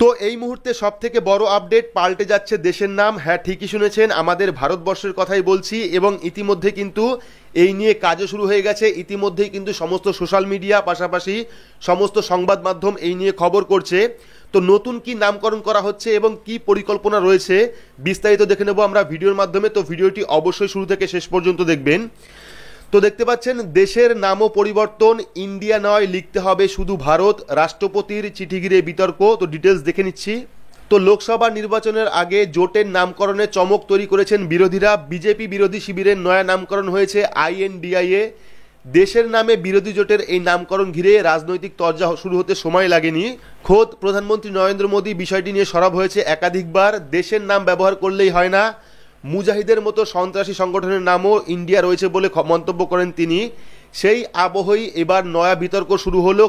তো এই মুহূর্তে সবথেকে বড় আপডেট, পাল্টে যাচ্ছে দেশের নাম। হ্যাঁ, ঠিকই শুনেছেন, আমাদের ভারতবর্ষের কথাই বলছি। এবং ইতিমধ্যে কিন্তু এই নিয়ে কাজও শুরু হয়ে গেছে। ইতিমধ্যেই কিন্তু সমস্ত সোশ্যাল মিডিয়া, পাশাপাশি সমস্ত সংবাদ মাধ্যম এই নিয়ে খবর করছে। তো নতুন কি নামকরণ করা হচ্ছে এবং কি পরিকল্পনা রয়েছে বিস্তারিত দেখে নেব আমরা ভিডিওর মাধ্যমে। তো ভিডিওটি অবশ্যই শুরু থেকে শেষ পর্যন্ত দেখবেন। তো দেখতে পাচ্ছেন দেশের নামও পরিবর্তন, ইন্ডিয়া নয়, লিখতে হবে শুধু ভারত, রাষ্ট্রপতির চিঠি ঘিরে বিতর্ক। তো ডিটেলস দেখে নিচ্ছি। তো লোকসভা নির্বাচনের আগে জোটের নামকরণে চমক তৈরি করেছেন বিরোধীরা। বিজেপি বিরোধী শিবিরের নয়া নামকরণ হয়েছে INDIA। দেশের নামে বিরোধী জোটের এই নামকরণ ঘিরে রাজনৈতিক তরজা শুরু হতে সময় লাগেনি। খোদ প্রধানমন্ত্রী নরেন্দ্র মোদী বিষয়টি নিয়ে সরব হয়েছে একাধিকবার। দেশের নাম ব্যবহার করলেই হয় না, মুজাহিদের মতো সন্ত্রাসী সংগঠনের নামও ইন্ডিয়া রয়েছে বলে মন্তব্য করেন তিনি। সেই আবহেই এবার নয়া বিতর্ক শুরু হলো।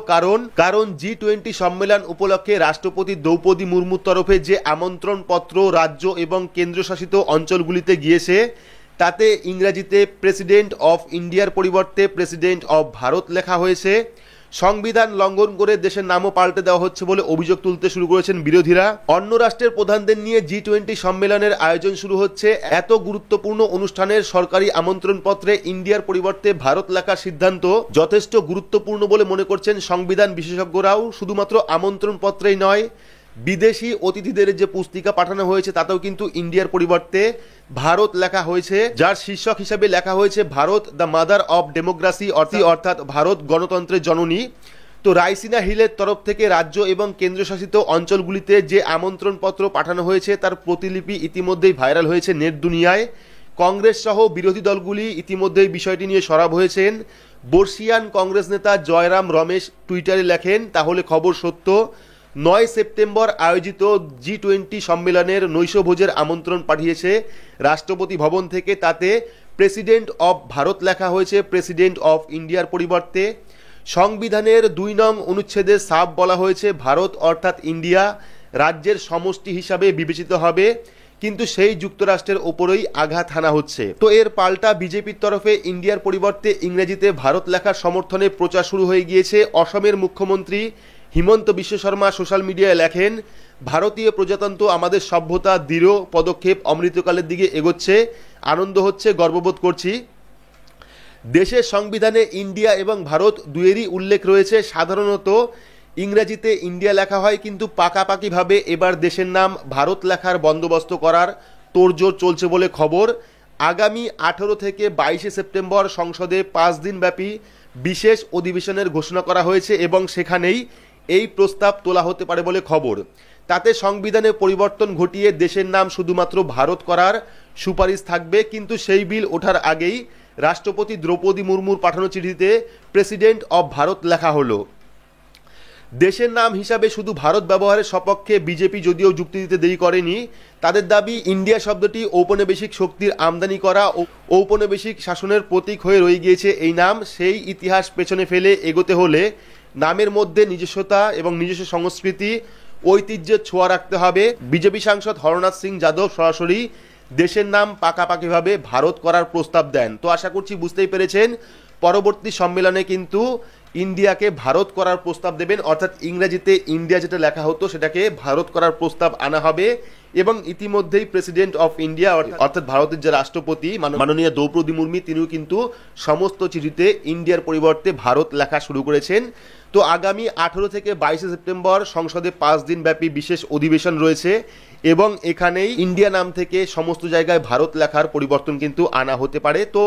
কারণ G20 সম্মেলন উপলক্ষে রাষ্ট্রপতি দ্রৌপদী মুর্মুর তরফে যে আমন্ত্রণ পত্র রাজ্য এবং কেন্দ্রশাসিত অঞ্চলগুলিতে গিয়েছে, তাতে ইংরেজিতে প্রেসিডেন্ট অফ ইন্ডিয়ার পরিবর্তে প্রেসিডেন্ট অফ ভারত লেখা হয়েছে। সংবিধান লঙ্ঘন করে দেশের নামও পাল্টে দেওয়া হচ্ছে বলে অভিযোগ তুলতে শুরু করেছেন বিরোধীরা। অন্য রাষ্ট্রের প্রধানদের নিয়ে G20 সম্মেলনের আয়োজন শুরু হচ্ছে। এত গুরুত্বপূর্ণ অনুষ্ঠানের সরকারি আমন্ত্রণপত্রে ইন্ডিয়ার পরিবর্তে ভারত লেখার সিদ্ধান্ত যথেষ্ট গুরুত্বপূর্ণ বলে মনে করছেন সংবিধান বিশেষজ্ঞরাও। শুধুমাত্র আমন্ত্রণপত্রেই নয়, বিদেশি অতিথিদের যে পুস্তিকা পাঠানো হয়েছে তাতেও কিন্তু ইন্ডিয়ার পরিবর্তে ভারত লেখা হয়েছে, যার শীর্ষক হিসাবে লেখা হয়েছে Bharat the mother of democracy, অর্থাৎ ভারত গণতন্ত্রের জননী। তো রাইসিনা হিলের তরফ থেকে রাজ্য এবং কেন্দ্রশাসিত অঞ্চলগুলিতে যে আমন্ত্রণপত্র পাঠানো হয়েছে তার প্রতিলিপি ইতিমধ্যেই ভাইরাল হয়েছে নেট দুনিয়ায়। কংগ্রেস সহ বিরোধী দলগুলি ইতিমধ্যেই বিষয়টি নিয়ে সরব হয়েছেন। বর্ষিয়ান কংগ্রেস নেতা জয়রাম রমেশ টুইটারে লেখেন, তাহলে খবর সত্য। 9 সেপ্টেম্বর আয়োজিত G20 সম্মেলনের নৈশভোজের আমন্ত্রণ পাঠিয়েছে রাষ্ট্রপতি ভবন থেকে। তাতে প্রেসিডেন্ট অফ ভারত লেখা হয়েছে প্রেসিডেন্ট অফ ইন্ডিয়ার পরিবর্তে। সংবিধানের 2 নং অনুচ্ছেদে সাফ বলা হয়েছে ভারত অর্থাৎ ইন্ডিয়া রাজ্যের সমষ্টি হিসাবে বিবেচিত হবে, কিন্তু সেই যুক্তরাষ্ট্রের ওপরেই আঘাত হানা হচ্ছে। তো এর পাল্টা বিজেপির তরফে ইন্ডিয়ার পরিবর্তে ইংরেজিতে ভারত লেখার সমর্থনে প্রচার শুরু হয়ে গিয়েছে। অসমের মুখ্যমন্ত্রী হিমন্ত বিশ্ব শর্মা সোশ্যাল মিডিয়ায় লেখেন, ভারতীয় প্রজাতন্ত্র আমাদের সভ্যতা দৃঢ় পদক্ষেপ অমৃতকালের দিকে এগোচ্ছে, আনন্দ হচ্ছে, গর্ববোধ করছি। দেশের সংবিধানে ইন্ডিয়া এবং ভারত দুয়েরই উল্লেখ রয়েছে। সাধারণত ইংরেজিতে ইন্ডিয়া লেখা হয়, কিন্তু পাকাপাকিভাবে এবার দেশের নাম ভারত লেখার বন্দোবস্ত করার তোড়জোড় চলছে বলে খবর। আগামী 18 থেকে 22 সেপ্টেম্বর সংসদে 5 দিনব্যাপী বিশেষ অধিবেশনের ঘোষণা করা হয়েছে এবং সেখানেই এই প্রস্তাব তোলা হতে পারে বলে খবর। তাতে সংবিধানে পরিবর্তন ঘটিয়ে দেশের নাম শুধুমাত্র ভারত করার সুপারিশ থাকবে, কিন্তু সেই বিল ওঠার আগেই রাষ্ট্রপতি দ্রৌপদী মুর্মুর পাঠানো চিঠিতে প্রেসিডেন্ট অফ ভারত লেখা হলো। দেশের নাম হিসাবে শুধু ভারত ব্যবহারের সপক্ষে বিজেপি যদিও যুক্তি দিতে দেরি করেনি। তাদের দাবি, ইন্ডিয়া শব্দটি ঔপনিবেশিক শক্তির আমদানি করা ঔপনিবেশিক শাসনের প্রতীক হয়ে রয়ে গিয়েছে এই নাম। সেই ইতিহাস পেছনে ফেলে এগোতে হলে নামের মধ্যে নিজস্বতা এবং নিজস্ব সংস্কৃতি ঐতিহ্যের ছোঁয়া রাখতে হবে। বিজেপি সাংসদ হরনাথ সিং যাদব সরাসরি দেশের নাম পাকাপাকিভাবে ভারত করার প্রস্তাব দেন। তো আশা করছি বুঝতেই পেরেছেন, পরবর্তী সম্মেলনে কিন্তু ইন্ডিয়াকে ভারত করার প্রস্তাব দেবেন, অর্থাৎ ইংরেজিতে ইন্ডিয়া যেটা লেখা হতো সেটাকে ভারত করার প্রস্তাব আনা হবে। এবং ইতিমধ্যেই প্রেসিডেন্ট অফ ইন্ডিয়া অর্থাৎ ভারতের যে রাষ্ট্রপতি মাননীয় দ্রৌপদী মুর্মু, তিনিও কিন্তু সমস্ত চিঠিতে ইন্ডিয়ার পরিবর্তে ভারত লেখা শুরু করেছেন। তো আগামী 18 থেকে 22 সেপ্টেম্বর সংসদে 5 দিন ব্যাপী বিশেষ অধিবেশন রয়েছে এবং এখানেই ইন্ডিয়া নাম থেকে সমস্ত জায়গায় ভারত লেখার পরিবর্তন কিন্তু আনা হতে পারে। তো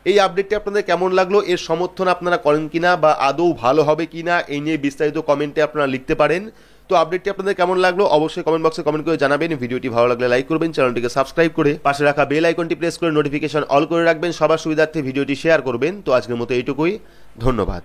এই আপডেটটি আপনাদের কেমন লাগলো, এর সমর্থন আপনারা করেন কিনা বা আদৌ ভালো হবে কিনা, এই নিয়ে বিস্তারিত কমেন্টে আপনারা লিখতে পারেন। তো আপডেটটি আপনাদের কেমন লাগলো অবশ্যই কমেন্ট বক্সে কমেন্ট করে জানাবেন। ভিডিওটি ভালো লাগলে লাইক করবেন, চ্যানেলটিকে সাবস্ক্রাইব করে পাশে রাখা বেল আইকনটি প্রেস করে নোটিফিকেশন অল করে রাখবেন। সবার সুবিধার্থে ভিডিওটি শেয়ার করবেন। তো আজকের মতো এইটুকুই, ধন্যবাদ।